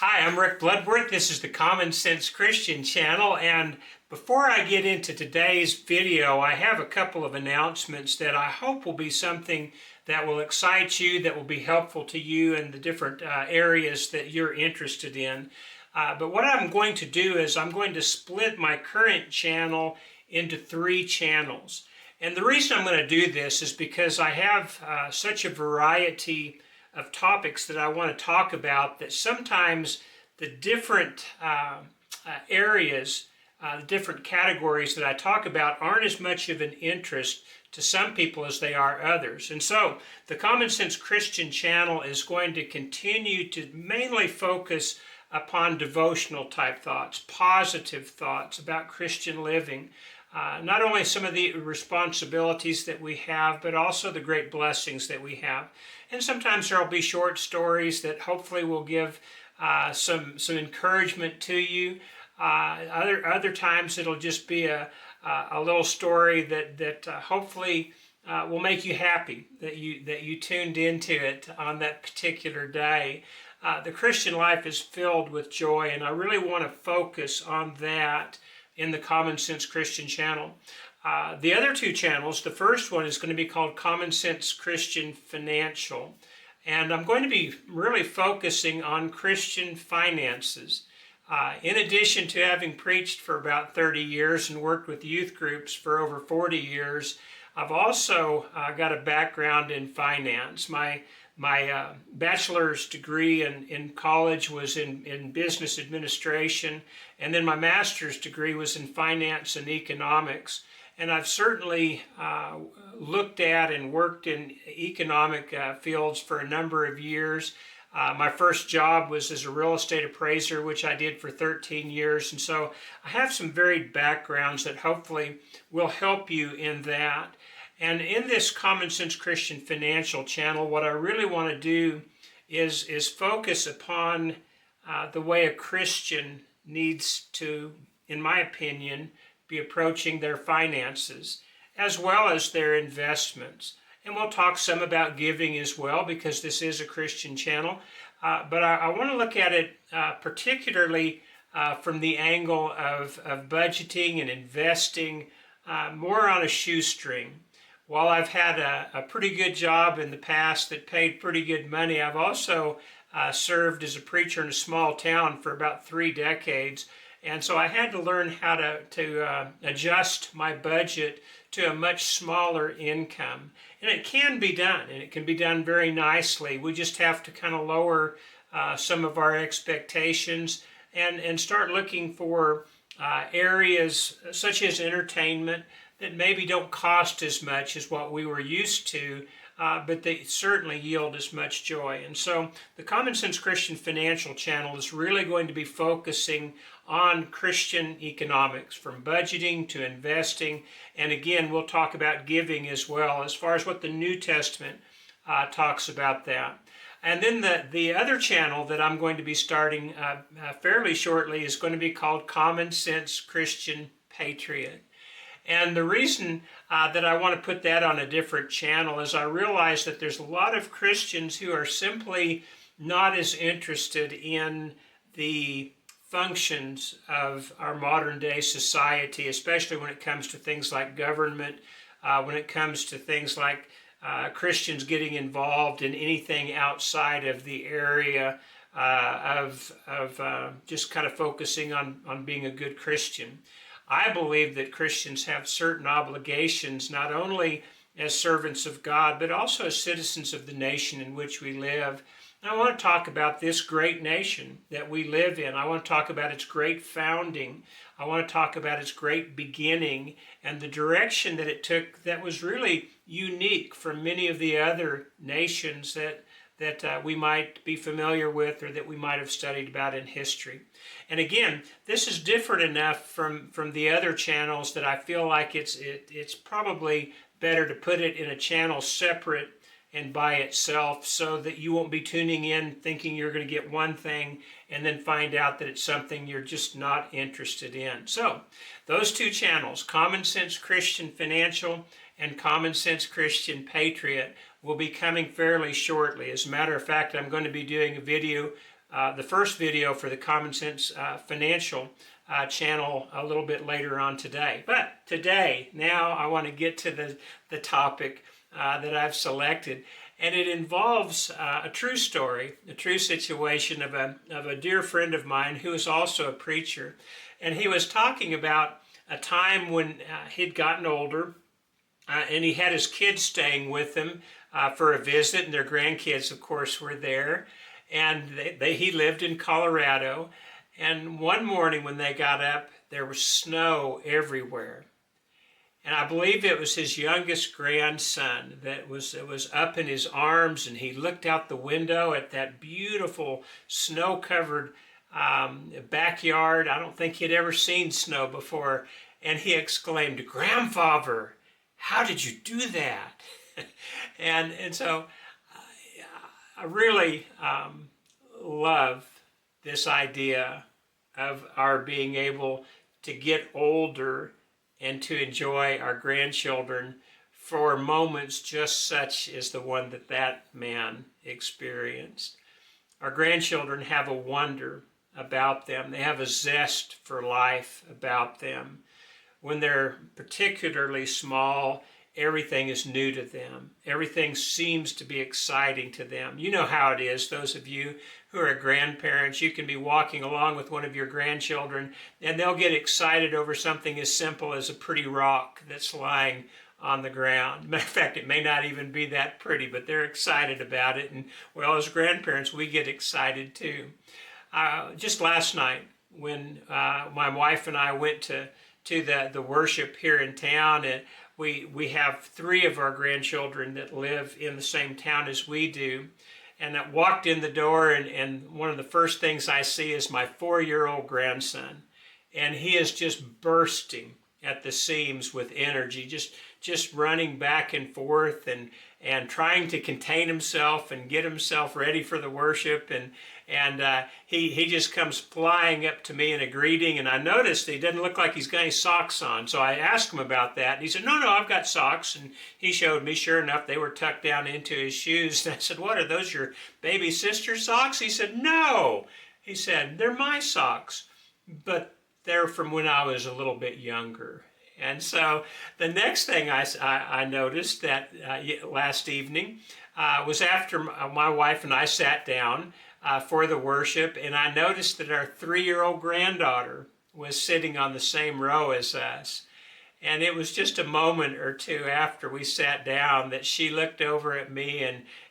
Hi, I'm Rick Bloodworth. This is the Common Sense Christian channel, and before I get into today's video, I have a couple of announcements that I hope will be something that will excite you, that will be helpful to you in the different areas that you're interested in. But what I'm going to do is I'm going to split my current channel into 3 channels. And the reason I'm going to do this is because I have such a variety of topics that I want to talk about that sometimes the different areas, the different categories that I talk about aren't as much of an interest to some people as they are others. And so the Common Sense Christian channel is going to continue to mainly focus upon devotional type thoughts, positive thoughts about Christian living. Not only some of the responsibilities that we have, but also the great blessings that we have. And sometimes there will be short stories that hopefully will give some encouragement to you. Other times it'll just be a little story that hopefully will make you happy that you tuned into it on that particular day. The Christian life is filled with joy, and I really want to focus on that in the Common Sense Christian channel. The other 2 channels, the first one is going to be called Common Sense Christian Financial, and I'm going to be really focusing on Christian finances. In addition to having preached for about 30 years and worked with youth groups for over 40 years, I've also got a background in finance. My bachelor's degree in college was in business administration, and then my master's degree was in finance and economics. And I've certainly looked at and worked in economic fields for a number of years. My first job was as a real estate appraiser, which I did for 13 years. And so I have some varied backgrounds that hopefully will help you in that. And in this Common Sense Christian Financial channel, what I really want to do is focus upon the way a Christian needs to, in my opinion, be approaching their finances, as well as their investments. And we'll talk some about giving as well, because this is a Christian channel. But I want to look at it particularly from the angle of budgeting and investing, more on a shoestring. While I've had a pretty good job in the past that paid pretty good money, I've also served as a preacher in a small town for about 3 decades. And so I had to learn how to adjust my budget to a much smaller income. And it can be done, and it can be done very nicely. We just have to kind of lower some of our expectations and start looking for areas such as entertainment that maybe don't cost as much as what we were used to, but they certainly yield as much joy. And so the Common Sense Christian Financial channel is really going to be focusing on Christian economics, from budgeting to investing. And again, we'll talk about giving as well, as far as what the New Testament talks about that. And then the other channel that I'm going to be starting fairly shortly is going to be called Common Sense Christian Patriot. And the reason that I want to put that on a different channel is I realize that there's a lot of Christians who are simply not as interested in the functions of our modern day society, especially when it comes to things like government, when it comes to things like Christians getting involved in anything outside of the area of just kind of focusing on being a good Christian. I believe that Christians have certain obligations, not only as servants of God, but also as citizens of the nation in which we live. And I want to talk about this great nation that we live in. I want to talk about its great founding. I want to talk about its great beginning and the direction that it took that was really unique from many of the other nations that we might be familiar with or that we might have studied about in history. And again, this is different enough from the other channels that I feel like it's probably better to put it in a channel separate and by itself, so that you won't be tuning in thinking you're going to get one thing and then find out that it's something you're just not interested in. So those 2 channels, Common Sense Christian Financial and Common Sense Christian Patriot, will be coming fairly shortly. As a matter of fact, I'm going to be doing a video the first video for the Common Sense Financial channel a little bit later on today. But today, now I want to get to the topic that I've selected. And it involves a true story, a true situation of a dear friend of mine who is also a preacher. And he was talking about a time when he'd gotten older and he had his kids staying with him for a visit, and their grandkids, of course, were there. And he lived in Colorado. And one morning when they got up, there was snow everywhere. And I believe it was his youngest grandson that was up in his arms, and he looked out the window at that beautiful snow-covered backyard. I don't think he'd ever seen snow before. And he exclaimed, "Grandfather, how did you do that?" and so I really love this idea of our being able to get older and to enjoy our grandchildren for moments just such as the one that man experienced. Our grandchildren have a wonder about them. They have a zest for life about them. When they're particularly small, everything is new to them. Everything seems to be exciting to them. You know how it is, those of you who are grandparents. You can be walking along with one of your grandchildren and they'll get excited over something as simple as a pretty rock that's lying on the ground. Matter of fact, it may not even be that pretty, but they're excited about it. And well, as grandparents, we get excited too. Just last night, when my wife and I went to the worship here in town, and we have 3 of our grandchildren that live in the same town as we do. And I walked in the door, and one of the first things I see is my 4-year-old grandson. And he is just bursting at the seams with energy, just running back and forth and trying to contain himself and get himself ready for the worship. And he just comes flying up to me in a greeting, and I noticed he doesn't look like he's got any socks on. So I asked him about that, and he said, no, I've got socks. And he showed me, sure enough, they were tucked down into his shoes. And I said, what, are those your baby sister's socks? He said, no. He said, they're my socks, but they're from when I was a little bit younger. And so the next thing I noticed that last evening was after my wife and I sat down for the worship, and I noticed that our 3-year-old granddaughter was sitting on the same row as us. And it was just a moment or two after we sat down that she looked over at me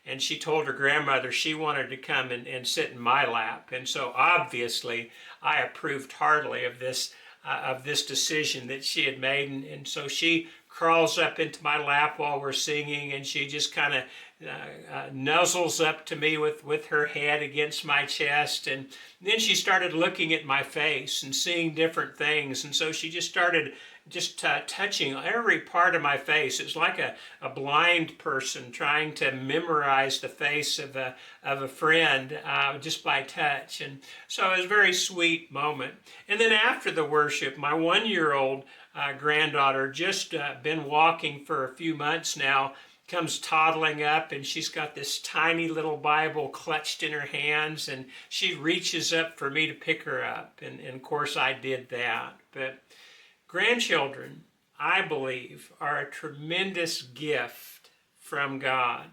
and she told her grandmother she wanted to come and sit in my lap. And so obviously I approved heartily of this decision that she had made. And so she crawls up into my lap while we're singing, and she just kind of nuzzles up to me with her head against my chest. And then she started looking at my face and seeing different things. And so she just started touching every part of my face. It was like a blind person trying to memorize the face of a friend just by touch. And so it was a very sweet moment. And then after the worship, my 1-year-old granddaughter, just been walking for a few months now, comes toddling up, and she's got this tiny little Bible clutched in her hands, and she reaches up for me to pick her up. And of course I did that. But grandchildren, I believe, are a tremendous gift from God.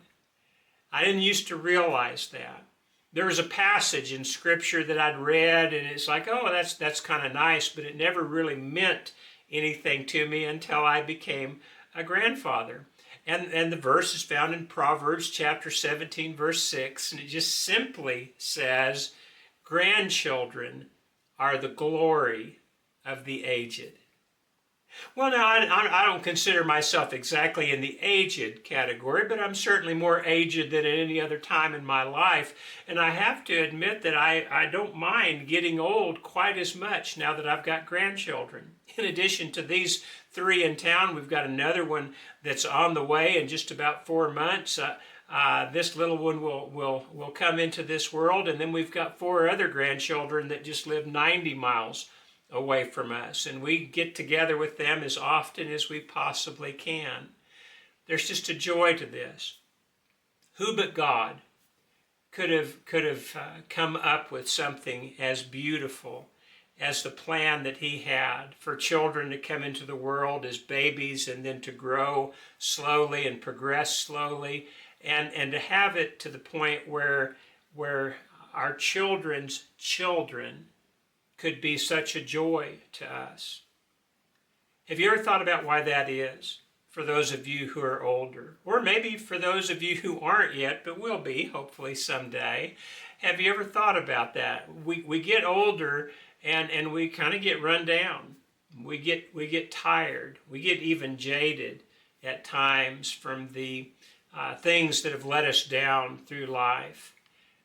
I didn't used to realize that. There was a passage in Scripture that I'd read, and it's like, oh, that's kind of nice, but it never really meant anything to me until I became a grandfather. And the verse is found in Proverbs chapter 17, verse 6, and it just simply says, grandchildren are the glory of the aged. Well, now, I don't consider myself exactly in the aged category, but I'm certainly more aged than at any other time in my life. And I have to admit that I don't mind getting old quite as much now that I've got grandchildren. In addition to these 3 in town, we've got another one that's on the way in just about 4 months. This little one will come into this world, and then we've got 4 other grandchildren that just live 90 miles away from us, and we get together with them as often as we possibly can. There's just a joy to this. Who but God could have come up with something as beautiful as the plan that he had for children to come into the world as babies and then to grow slowly and progress slowly, and to have it to the point where our children's children could be such a joy to us. Have you ever thought about why that is? For those of you who are older, or maybe for those of you who aren't yet, but will be, hopefully someday. Have you ever thought about that? We get older and we kind of get run down. We get tired. We get even jaded at times from the things that have let us down through life.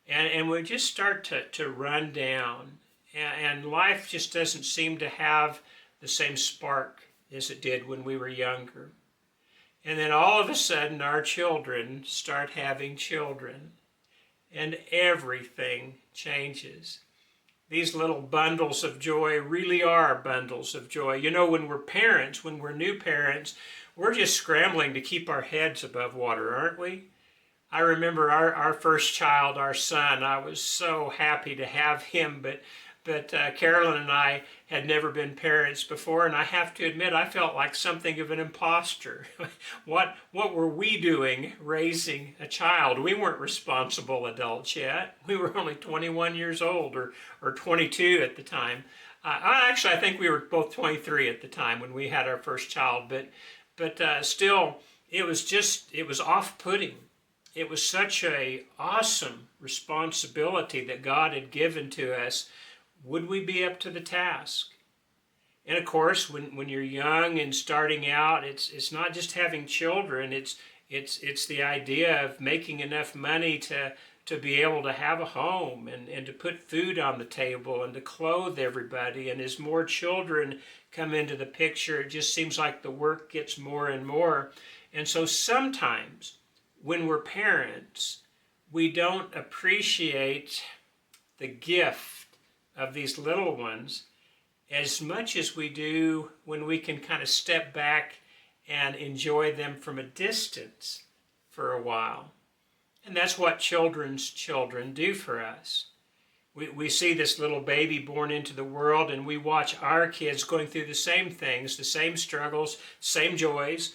And we just start to run down. And life just doesn't seem to have the same spark as it did when we were younger. And then all of a sudden, our children start having children, and everything changes. These little bundles of joy really are bundles of joy. You know, when we're parents, when we're new parents, we're just scrambling to keep our heads above water, aren't we? I remember our first child, our son. I was so happy to have him, but Carolyn and I had never been parents before, and I have to admit I felt like something of an imposter. What were we doing raising a child? We weren't responsible adults yet. We were only 21 years old or 22 at the time. Actually, I think we were both 23 at the time when we had our first child, but still, it was off-putting. It was such an awesome responsibility that God had given to us. Would we be up to the task? And of course, when you're young and starting out, it's not just having children. It's the idea of making enough money to be able to have a home and to put food on the table and to clothe everybody. And as more children come into the picture, it just seems like the work gets more and more. And so sometimes when we're parents, we don't appreciate the gift of these little ones as much as we do when we can kind of step back and enjoy them from a distance for a while. And that's what children's children do for us. We see this little baby born into the world, and we watch our kids going through the same things, the same struggles, same joys,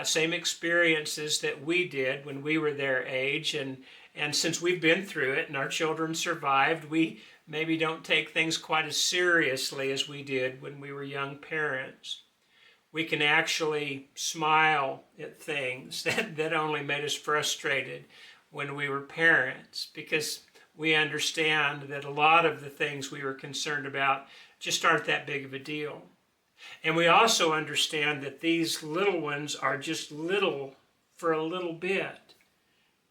same experiences that we did when we were their age. And since we've been through it and our children survived, we maybe don't take things quite as seriously as we did when we were young parents. We can actually smile at things that only made us frustrated when we were parents, because we understand that a lot of the things we were concerned about just aren't that big of a deal. And we also understand that these little ones are just little for a little bit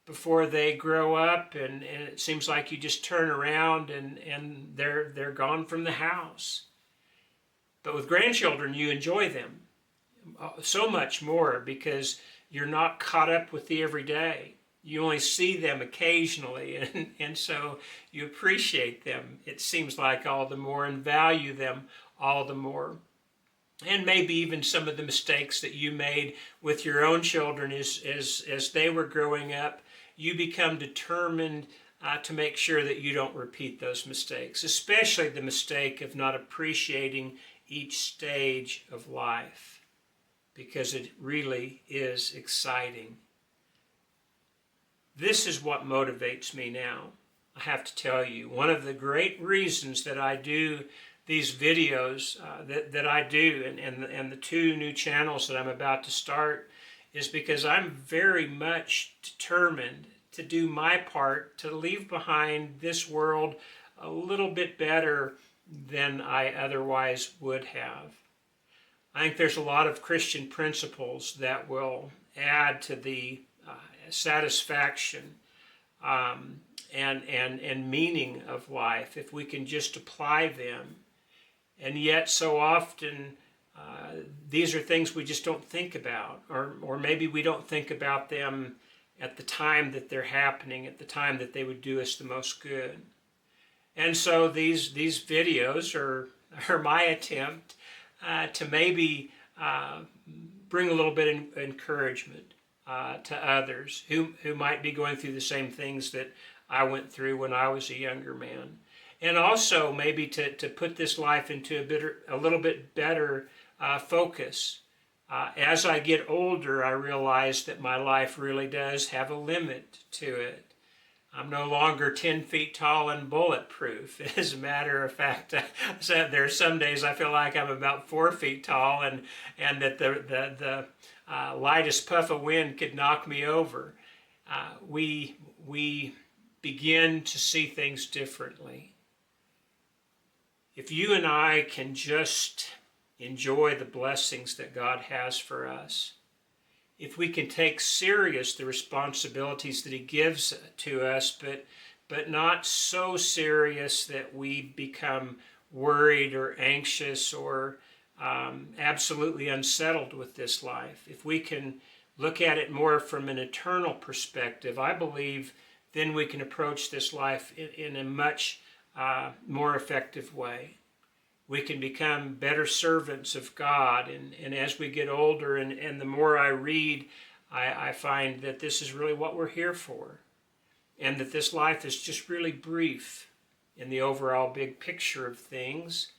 before they grow up, and it seems like you just turn around and they're gone from the house. But with grandchildren, you enjoy them so much more because you're not caught up with the everyday. You only see them occasionally, and so you appreciate them, it seems like, all the more, and value them all the more. And maybe even some of the mistakes that you made with your own children as they were growing up, you become determined to make sure that you don't repeat those mistakes, especially the mistake of not appreciating each stage of life, because it really is exciting. This is what motivates me now. I have to tell you, one of the great reasons that I do these videos that I do, and the 2 new channels that I'm about to start, is because I'm very much determined to do my part to leave behind this world a little bit better than I otherwise would have. I think there's a lot of Christian principles that will add to the satisfaction and meaning of life if we can just apply them. And yet so often these are things we just don't think about, or maybe we don't think about them at the time that they're happening, at the time that they would do us the most good. And so these videos are my attempt to maybe bring a little bit of encouragement to others who might be going through the same things that I went through when I was a younger man. And also maybe to put this life into a little bit better focus. As I get older, I realize that my life really does have a limit to it. I'm no longer 10 feet tall and bulletproof. As a matter of fact, there are some days I feel like I'm about 4 feet tall and that the lightest puff of wind could knock me over. We begin to see things differently. If you and I can just enjoy the blessings that God has for us, if we can take serious the responsibilities that He gives to us, but not so serious that we become worried or anxious or absolutely unsettled with this life. If we can look at it more from an eternal perspective, I believe then we can approach this life in a much more effective way. We can become better servants of God, and as we get older and the more I read, I find that this is really what we're here for, and that this life is just really brief in the overall big picture of things,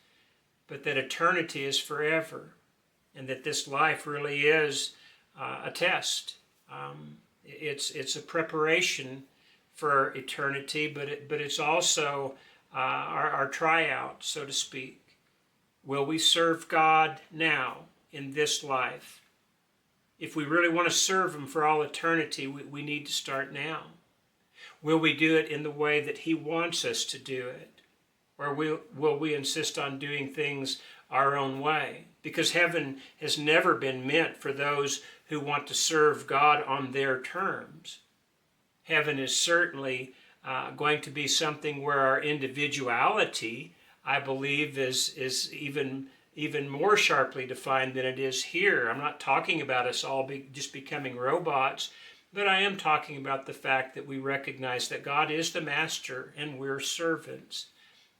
but that eternity is forever, and that this life really is a test. It's a preparation for eternity, but it's also our tryout, so to speak. Will we serve God now in this life? If we really want to serve Him for all eternity, we need to start now. Will we do it in the way that He wants us to do it? Or will we insist on doing things our own way? Because heaven has never been meant for those who want to serve God on their terms. Heaven is certainly going to be something where our individuality, I believe, is even more sharply defined than it is here. I'm not talking about us all just becoming robots, but I am talking about the fact that we recognize that God is the master and we're servants.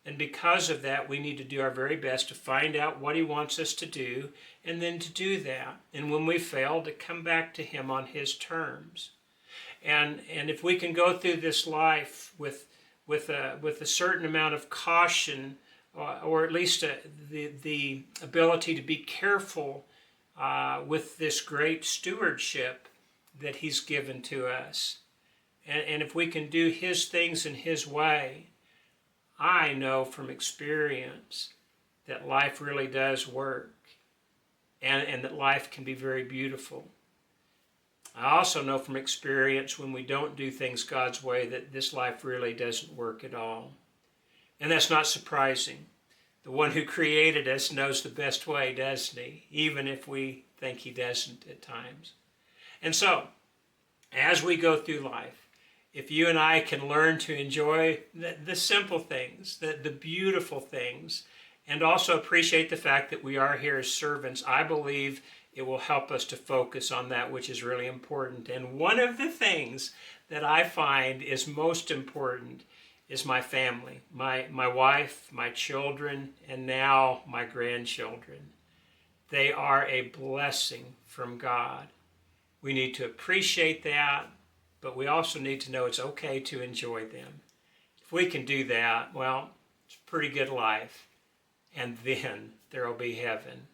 And because of that, we need to do our very best to find out what He wants us to do and then to do that. And when we fail, to come back to Him on His terms. And if we can go through this life with a certain amount of caution, or at least the ability to be careful with this great stewardship that He's given to us. And if we can do His things in His way, I know from experience that life really does work and that life can be very beautiful. I also know from experience when we don't do things God's way that this life really doesn't work at all. And that's not surprising. The one who created us knows the best way, doesn't He? Even if we think He doesn't at times. And so, as we go through life, if you and I can learn to enjoy the simple things, the beautiful things, and also appreciate the fact that we are here as servants, I believe it will help us to focus on that which is really important. And one of the things that I find is most important is my family, my wife, my children, and now my grandchildren. They are a blessing from God. We need to appreciate that, but we also need to know it's okay to enjoy them. If we can do that, well, it's a pretty good life. And then there will be heaven.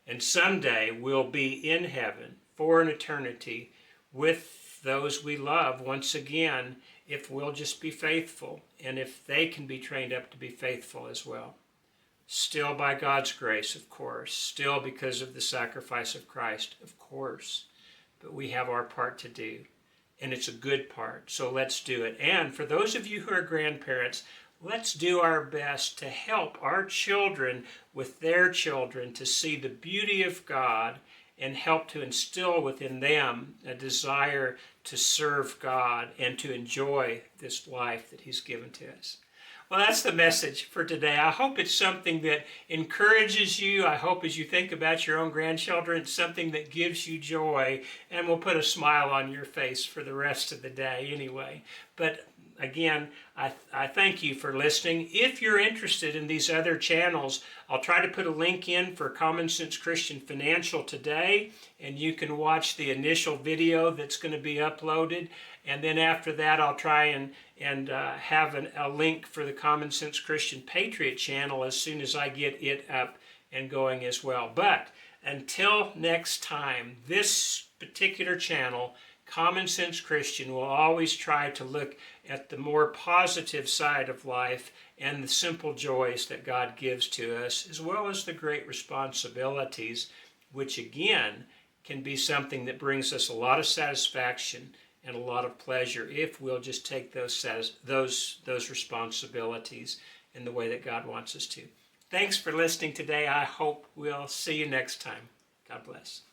And someday we'll be in heaven for an eternity with those we love once again, if we'll just be faithful and if they can be trained up to be faithful as well. Still by God's grace, of course. Still because of the sacrifice of Christ, of course. But we have our part to do. And it's a good part, so let's do it. And for those of you who are grandparents, let's do our best to help our children with their children to see the beauty of God and help to instill within them a desire to serve God and to enjoy this life that He's given to us. Well, that's the message for today. I hope it's something that encourages you. I hope as you think about your own grandchildren, it's something that gives you joy and will put a smile on your face for the rest of the day anyway. But again, I thank you for listening. If you're interested in these other channels, I'll try to put a link in for Common Sense Christian Financial today, and you can watch the initial video that's going to be uploaded. And then after that, I'll try and have a link for the Common Sense Christian Patriot channel as soon as I get it up and going as well. But until next time, this particular channel, Common Sense Christian, will always try to look at the more positive side of life and the simple joys that God gives to us, as well as the great responsibilities, which again can be something that brings us a lot of satisfaction and a lot of pleasure if we'll just take those responsibilities in the way that God wants us to. Thanks for listening today. I hope we'll see you next time. God bless.